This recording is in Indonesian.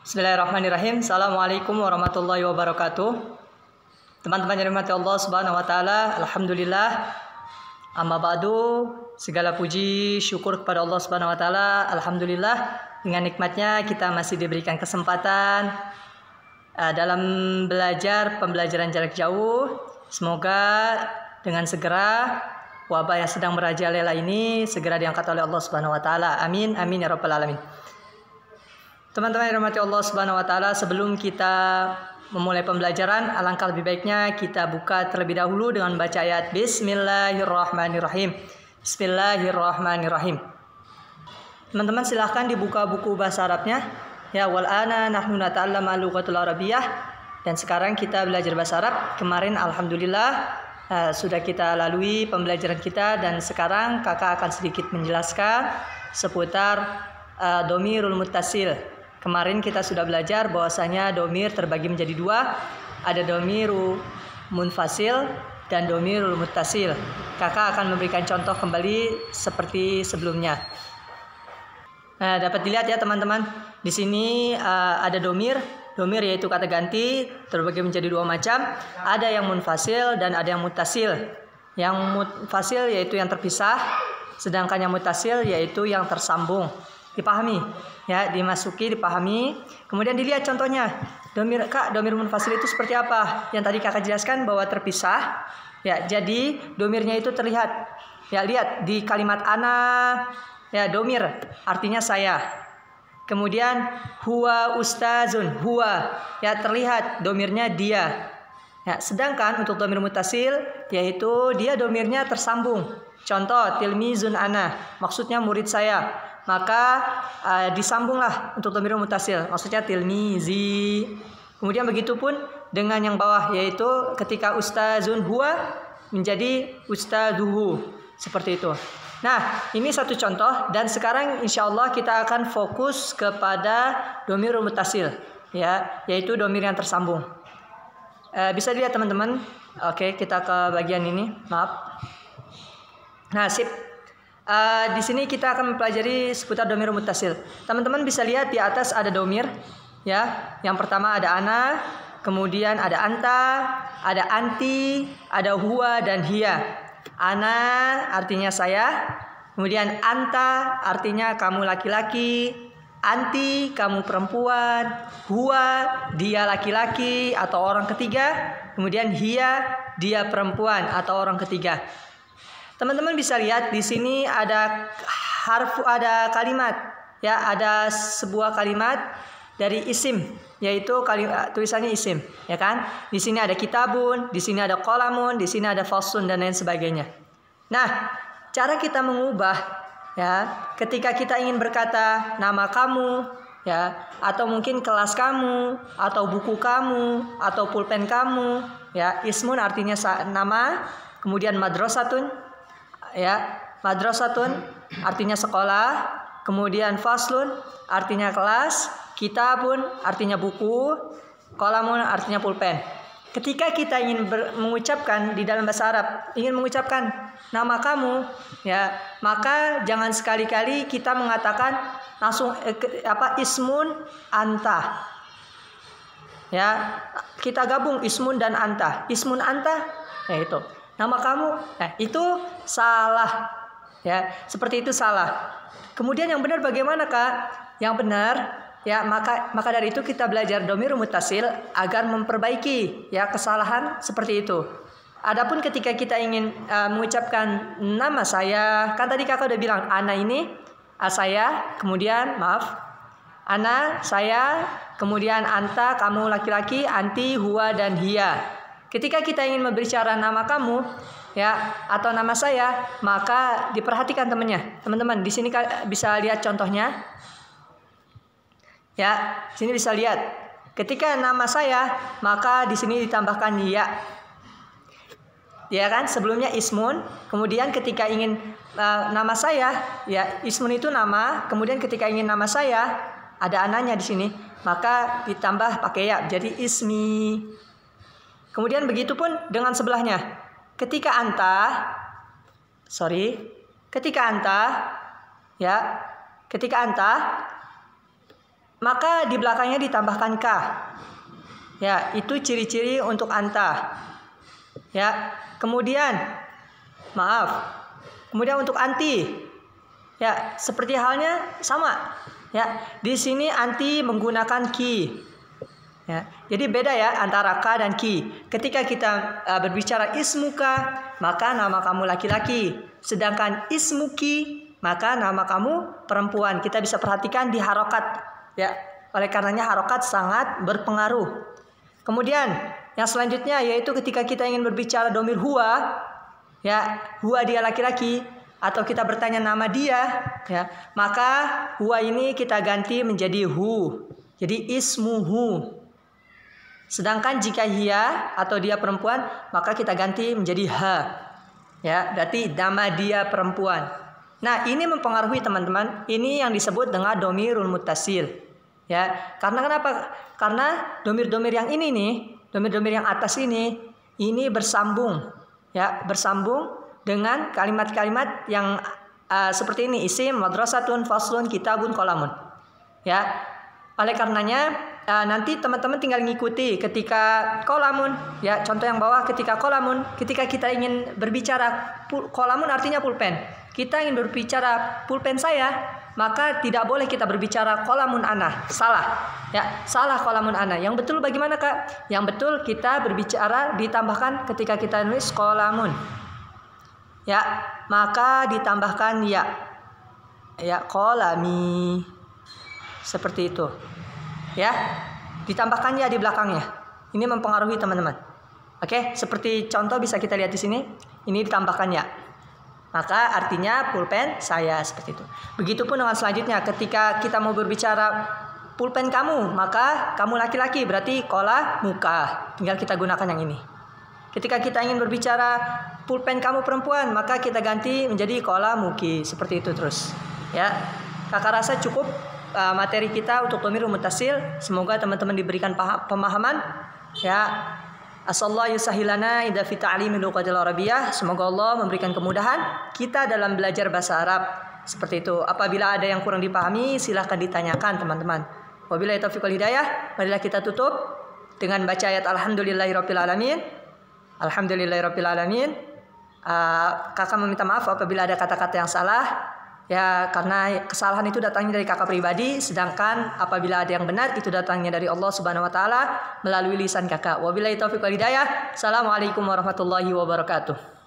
Bismillahirrahmanirrahim. Assalamualaikum warahmatullahi wabarakatuh. Teman-teman yang dirahmati Allah Subhanahu wa taala, alhamdulillah. Amma ba'du, segala puji syukur kepada Allah Subhanahu wa taala. Alhamdulillah, dengan nikmatnya kita masih diberikan kesempatan dalam belajar pembelajaran jarak jauh. Semoga dengan segera wabah yang sedang merajalela ini segera diangkat oleh Allah Subhanahu wa taala. Amin amin ya rabbal alamin. Teman-teman yang dirahmati Allah Subhanahu wa taala, sebelum kita memulai pembelajaran, alangkah lebih baiknya kita buka terlebih dahulu dengan baca ayat Bismillahirrahmanirrahim. Bismillahirrahmanirrahim. Teman-teman silahkan dibuka buku bahasa Arabnya. Ya, wal ana nahnu nata'allam al-lughatul arabiyyah. Dan sekarang kita belajar bahasa Arab. Kemarin alhamdulillah sudah kita lalui pembelajaran kita, dan sekarang kakak akan sedikit menjelaskan seputar domirul muttasil. Kemarin kita sudah belajar bahwasanya domir terbagi menjadi dua. Ada domiru munfasil dan domirul muttasil. Kakak akan memberikan contoh kembali seperti sebelumnya. Nah, dapat dilihat ya teman-teman. Di sini ada domir. Domir yaitu kata ganti, terbagi menjadi dua macam. Ada yang munfasil dan ada yang muttasil. Yang munfasil yaitu yang terpisah, sedangkan yang muttasil yaitu yang tersambung. Dipahami ya, dimasuki, dipahami. Kemudian dilihat contohnya. Domir munfasil itu seperti apa? Yang tadi kakak jelaskan bahwa terpisah. Ya, jadi domirnya itu terlihat. Ya, lihat di kalimat ana. Ya, domir artinya saya. Kemudian huwa ustazun, huwa ya terlihat domirnya dia. Ya, sedangkan untuk domir muttasil yaitu dia domirnya tersambung. Contoh tilmizun ana, maksudnya murid saya. Maka disambunglah untuk domir muttasil, maksudnya tilmizi. Kemudian begitupun dengan yang bawah, yaitu ketika ustazun huwa menjadi ustaduhu, seperti itu. Nah, ini satu contoh, dan sekarang insya Allah kita akan fokus kepada domir muttasil, ya, yaitu domir yang tersambung. Bisa dilihat teman-teman. Oke, kita ke bagian ini. Maaf. Nah, sip. Di sini kita akan mempelajari seputar domir muttasil. Teman-teman bisa lihat di atas ada domir, ya. Yang pertama ada ana, kemudian ada anta, ada anti, ada huwa dan hiya. Ana artinya saya, kemudian anta artinya kamu laki-laki, anti kamu perempuan, huwa dia laki-laki atau orang ketiga, kemudian hiya dia perempuan atau orang ketiga. Teman-teman bisa lihat di sini ada ada kalimat, ya, ada sebuah kalimat dari isim, yaitu tulisannya isim, ya kan? Di sini ada kitabun, di sini ada qalamun, di sini ada fasun dan lain sebagainya. Nah, cara kita mengubah, ya, ketika kita ingin berkata nama kamu, ya, atau mungkin kelas kamu, atau buku kamu, atau pulpen kamu, ya, ismun artinya nama, kemudian madrasatun, ya, madrasatun artinya sekolah, kemudian faslun artinya kelas, kitabun artinya buku, qalamun artinya pulpen. Ketika kita ingin mengucapkan di dalam bahasa Arab, ingin mengucapkan nama kamu, ya, maka jangan sekali-kali kita mengatakan langsung ismun anta. Ya, kita gabung ismun dan anta. Ismun anta, ya itu. Nama kamu, itu salah, ya, seperti itu salah. Kemudian yang benar bagaimana, Kak? Yang benar, ya, maka dari itu kita belajar domir muttasil agar memperbaiki, ya, kesalahan seperti itu. Adapun ketika kita ingin mengucapkan nama saya, kan tadi kakak udah bilang ana ini saya, kemudian maaf, ana saya, kemudian anta kamu laki-laki, anti huwa dan hiya. Ketika kita ingin berbicara nama kamu, ya, atau nama saya, maka diperhatikan teman-teman. Di sini bisa lihat contohnya. Ya, sini bisa lihat. Ketika nama saya, maka di sini ditambahkan ya. Ya kan, sebelumnya ismun, kemudian ketika ingin nama saya, ya, ismun itu nama, kemudian ketika ingin nama saya, ada ananya di sini, maka ditambah pakai ya, jadi ismi. Kemudian begitu pun dengan sebelahnya. Ketika anta, ya, ketika anta maka di belakangnya ditambahkan ka. Ya, itu ciri-ciri untuk anta. Ya, kemudian kemudian untuk anti. Ya, seperti halnya sama. Ya, di sini anti menggunakan ki. Ya, jadi beda ya antara ka dan ki. Ketika kita berbicara ismuka, maka nama kamu laki-laki. Sedangkan ismuki, maka nama kamu perempuan. Kita bisa perhatikan di harokat. Ya, oleh karenanya harokat sangat berpengaruh. Kemudian yang selanjutnya yaitu ketika kita ingin berbicara domir huwa, ya, huwa dia laki-laki, atau kita bertanya nama dia, ya, maka huwa ini kita ganti menjadi hu. Jadi ismuhu. Sedangkan jika hiya atau dia perempuan, maka kita ganti menjadi ha. Ya, berarti nama dia perempuan. Nah, ini mempengaruhi teman-teman. Ini yang disebut dengan domirul muttasil. Ya, karena kenapa? Karena domir-domir yang ini nih, domir-domir yang atas ini bersambung. Ya, bersambung dengan kalimat-kalimat yang seperti ini, isim, madrasatun, faslun, kitabun, qalamun. Ya, oleh karenanya nanti teman-teman tinggal ngikuti ketika qalamun, ya, contoh yang bawah ketika qalamun, ketika kita ingin berbicara qalamun artinya pulpen. Kita ingin berbicara pulpen saya, maka tidak boleh kita berbicara qalamun ana. Salah. Ya, salah qalamun ana. Yang betul bagaimana, Kak? Yang betul kita berbicara ditambahkan ketika kita nulis qalamun. Ya, maka ditambahkan ya. Ya, qalami. Seperti itu. Ya, ditambahkan ya di belakangnya. Ini mempengaruhi teman-teman. Oke, seperti contoh bisa kita lihat di sini. Ini ditambahkan ya. Maka artinya pulpen saya, seperti itu. Begitupun dengan selanjutnya, ketika kita mau berbicara pulpen kamu, maka kamu laki-laki, berarti kola muka. Tinggal kita gunakan yang ini. Ketika kita ingin berbicara pulpen kamu perempuan, maka kita ganti menjadi kola muki. Seperti itu terus. Ya, kakak rasa cukup materi kita untuk domirul muttasil. Semoga teman-teman diberikan pemahaman. Ya, asallahu yusahilana idza fi ta'limil luqatil arabiyyah. Semoga Allah memberikan kemudahan kita dalam belajar bahasa Arab. Seperti itu. Apabila ada yang kurang dipahami, silahkan ditanyakan teman-teman. Wabillahi taufiq wal hidayah. Marilah kita tutup dengan baca ayat alhamdulillahirabbil alamin. Alhamdulillahirabbil alamin. Kakak meminta maaf apabila ada kata-kata yang salah. Ya, karena kesalahan itu datangnya dari kakak pribadi, sedangkan apabila ada yang benar itu datangnya dari Allah Subhanahu wa taala melalui lisan kakak. Wabillahi taufiq wal hidayah. Assalamualaikum warahmatullahi wabarakatuh.